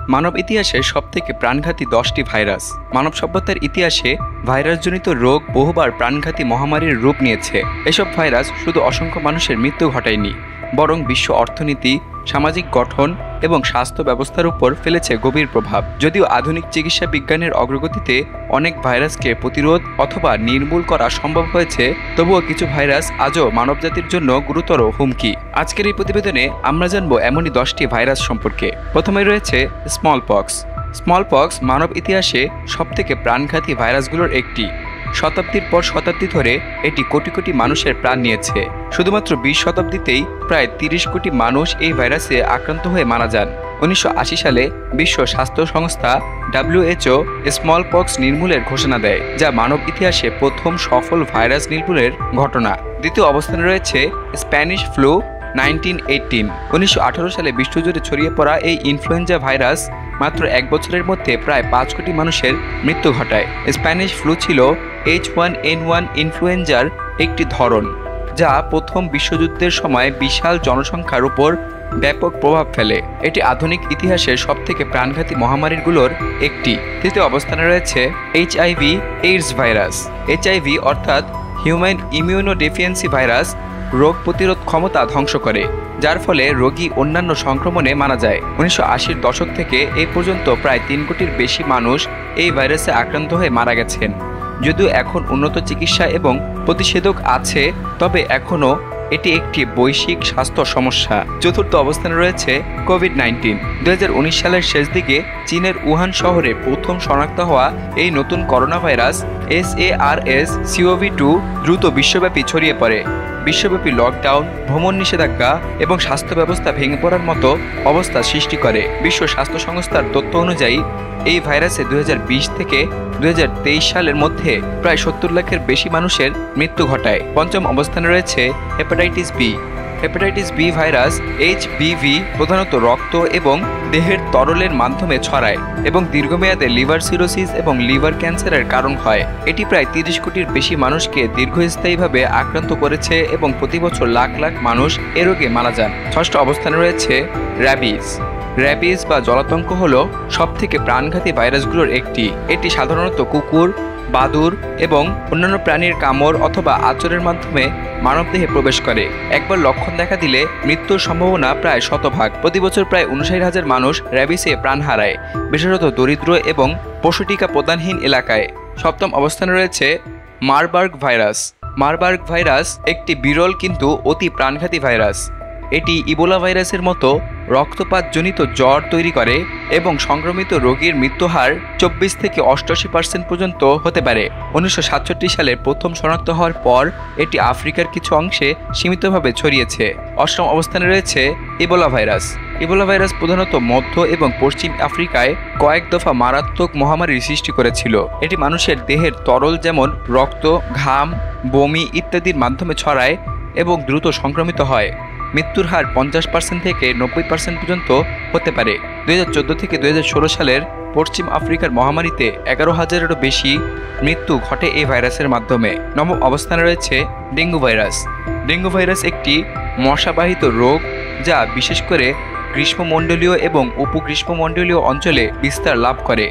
মানব ইতিহাসে সবথেকে প্রাণঘাতী 10টি ভাইরাস। মানব সভ্যতার ইতিহাসে ভাইরাসজনিত রোগ বহুবার প্রাণঘাতী মহামারীর রূপ নিয়েছে। এসব ভাইরাস শুধু অসংখ্য মানুষের মৃত্যু ঘটায়নি, বরং বিশ্ব অর্থনীতি, সামাজিক গঠন এবং স্বাস্থ্য ব্যবস্থার উপর ফেলেছে গভীর প্রভাব। যদিও আধুনিক চিকিৎসা বিজ্ঞানের অগ্রগতিতে অনেক ভাইরাসকে প্রতিরোধ অথবা নির্মূল করা সম্ভব হয়েছে, তবুও কিছু ভাইরাস আজও মানবজাতির জন্য গুরুতর হুমকি। আজকের এই প্রতিবেদনে আমরা জানব এমনই 10টি ভাইরাস সম্পর্কে। প্রথমে রয়েছে স্মলপক্স। স্মলপক্স মানব ইতিহাসে সবথেকে প্রাণঘাতী ভাইরাসগুলোর একটি। শতাব্দীর পর শতাব্দী ধরে এটি কোটি কোটি মানুষের প্রাণ নিয়েছে। শুধুমাত্র 20 শতাব্দীতেই প্রায় 30 কোটি মানুষ এই ভাইরাসে আক্রান্ত হয়ে মারা যান। 1980 সালে বিশ্ব স্বাস্থ্য সংস্থা WHO স্মলপক্স নির্মূলের ঘোষণা দেয়, যা মানব ইতিহাসে প্রথম সফল ভাইরাস নির্মূলের ঘটনা। দ্বিতীয় অবস্থানে রয়েছে স্প্যানিশ ফ্লু 1918। 1918 সালে বিশ্বজুড়ে ছড়িয়ে পড়া এই ইনফ্লুয়েঞ্জা ভাইরাস মাত্র 1 বছরের মধ্যে প্রায় 5 কোটি মানুষের মৃত্যু ঘটায়। স্প্যানিশ ফ্লু ছিল H1N1 ইনফ্লুয়েঞ্জার একটি ধরন, যা প্রথম বিশ্বযুদ্ধের সময় বিশাল জনসংখ্যার উপর ব্যাপক প্রভাব ফেলে। এটি আধুনিক ইতিহাসের সবথেকে প্রাণঘাতী মহামারীগুলোর একটি। তৃতীয় অবস্থানে রয়েছে HIV/AIDS ভাইরাস। HIV অর্থাৎ হিউম্যান ইমিউনোডেফিয়েন্সি ভাইরাস রোগ প্রতিরোধ ক্ষমতা ধ্বংস করে, যার ফলে রোগী অন্যান্য সংক্রমণে মারা যায়। 1980-র দশক থেকে এই পর্যন্ত প্রায় 3 কোটির বেশি মানুষ এই ভাইরাসে আক্রান্ত হয়ে মারা গেছেন। যদিও এখন উন্নত চিকিৎসা এবং প্রতিষেধক আছে, তবে এখনও এটি একটি বৈশ্বিক স্বাস্থ্য সমস্যা। চতুর্থ অবস্থানে রয়েছে কোভিড-19। 2019 সালের শেষ দিকে চীনের উহান শহরে প্রথম শনাক্ত হওয়া এই নতুন করোনা ভাইরাস SARS-CoV-2 দ্রুত বিশ্বব্যাপী ছড়িয়ে পড়ে। বিশ্বব্যাপী লকডাউন, ভ্রমণ নিষেধাজ্ঞা এবং স্বাস্থ্য ব্যবস্থা ভেঙে পড়ার মতো অবস্থা সৃষ্টি করে। বিশ্ব স্বাস্থ্য সংস্থার তথ্য অনুযায়ী এই ভাইরাসে 2020 থেকে 2023 সালের মধ্যে প্রায় 70 লাখের বেশি মানুষের মৃত্যু ঘটায়। পঞ্চম অবস্থানে রয়েছে hepatitis B. Hepatitis B virus HBV প্রধানত রক্ত এবং দেহের তরলের মাধ্যমে ছড়ায় এবং দীর্ঘমেয়াদে লিভার সিরোসিস এবং লিভার ক্যান্সারের কারণ হয়। এটি প্রায় 30 কোটির বেশি মানুষকে দীর্ঘস্থায়ীভাবে আক্রান্ত করেছে এবং প্রতি বছর লাখ লাখ মানুষ এ রোগে মারা যান। ষষ্ঠ অবস্থানে রয়েছে র্যাবিস। র্যাবিস বা জলাতঙ্ক হল সবথেকে প্রাণঘাতী ভাইরাসগুলোর একটি। এটি সাধারণত কুকুর, বাদুড় এবং অন্যান্য প্রাণীর কামড় অথবা আচরের মাধ্যমে মানবদেহে প্রবেশ করে। একবার লক্ষণ দেখা দিলে মৃত্যুর সম্ভাবনা প্রায় 100%। প্রতি বছর প্রায় 59,000 মানুষ র্যাবিসে প্রাণ হারায়, বিশেষত দরিদ্র এবং পশুটিকা প্রদানহীন এলাকায়। সপ্তম অবস্থানে রয়েছে মারবার্গ ভাইরাস। মারবার্গ ভাইরাস একটি বিরল কিন্তু অতি প্রাণঘাতী ভাইরাস। এটি ইবোলা ভাইরাসের মতো রক্তপাতজনিত জ্বর তৈরি করে এবং সংক্রমিত রোগীর মৃত্যুহার 24 থেকে 88% পর্যন্ত হতে পারে। 1967 সালে প্রথম শনাক্ত হওয়ার পর এটি আফ্রিকার কিছু অংশে সীমিতভাবে ছড়িয়েছে। অষ্টম অবস্থানে রয়েছে ইবোলা ভাইরাস। ইবোলা ভাইরাস প্রধানত মধ্য এবং পশ্চিম আফ্রিকায় কয়েক দফা মারাত্মক মহামারীর সৃষ্টি করেছিল। এটি মানুষের দেহের তরল যেমন রক্ত, ঘাম, বমি ইত্যাদির মাধ্যমে ছড়ায় এবং দ্রুত সংক্রমিত হয়। মৃত্যুর হার 50% থেকে 90% পর্যন্ত হতে পারে। 2014 থেকে 2016 সালের পশ্চিম আফ্রিকার মহামারীতে 11,000-এরও বেশি মৃত্যু ঘটে এই ভাইরাসের মাধ্যমে। নবম অবস্থানে রয়েছে ডেঙ্গু ভাইরাস। ডেঙ্গু ভাইরাস একটি মশাবাহিত রোগ, যা বিশেষ করে গ্রীষ্মমণ্ডলীয় এবং উপগ্রীষ্মমণ্ডলীয় অঞ্চলে বিস্তার লাভ করে।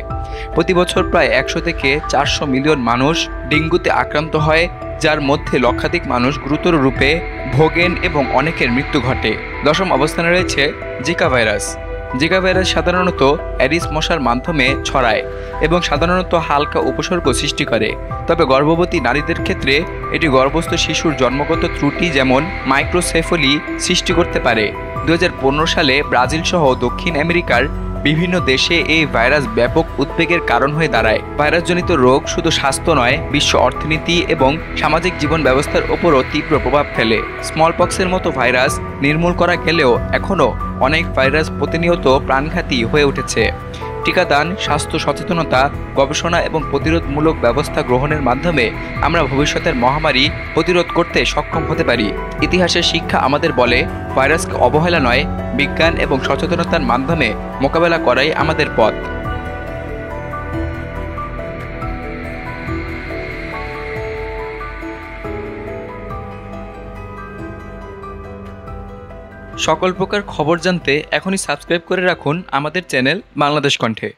প্রতি বছর প্রায় 100 থেকে 400 মিলিয়ন মানুষ ডেঙ্গুতে আক্রান্ত হয়, যার মধ্যে লক্ষাধিক মানুষ গুরুতর রূপে ভোগেন এবং অনেকের মৃত্যু ঘটে। দশম অবস্থানে রয়েছে জিকা ভাইরাস। জিকা ভাইরাস সাধারণত অ্যাডিস মশার মাধ্যমে ছড়ায় এবং সাধারণত হালকা উপসর্গ সৃষ্টি করে। তবে গর্ভবতী নারীদের ক্ষেত্রে এটি গর্ভস্থ শিশুর জন্মগত ত্রুটি যেমন মাইক্রোসেফলি সৃষ্টি করতে পারে। 2015 সালে ব্রাজিল সহ দক্ষিণ আমেরিকার বিভিন্ন দেশে এই ভাইরাস ব্যাপক উদ্বেগের কারণ হয়ে দাঁড়ায়। ভাইরাসজনিত রোগ শুধু স্বাস্থ্য নয়, বিশ্ব অর্থনীতি এবং সামাজিক জীবন ব্যবস্থার উপরও তীব্র প্রভাব ফেলে। স্মলপক্সের মতো ভাইরাস নির্মূল করা গেলেও এখনও অনেক ভাইরাস প্রতিনিয়ত প্রাণঘাতী হয়ে উঠেছে। টিকাদান, স্বাস্থ্য সচেতনতা, গবেষণা এবং প্রতিরোধমূলক ব্যবস্থা গ্রহণের মাধ্যমে আমরা ভবিষ্যতের মহামারী প্রতিরোধ করতে সক্ষম হতে পারি। ইতিহাসের শিক্ষা আমাদের বলে, ভাইরাসকে অবহেলা নয়, বিজ্ঞান এবং সচেতনতার মাধ্যমে মোকাবেলা করাই আমাদের পথ। সকল প্রকার খবর জানতে এখনই সাবস্ক্রাইব করে রাখুন আমাদের চ্যানেল বাংলাদেশ কণ্ঠে।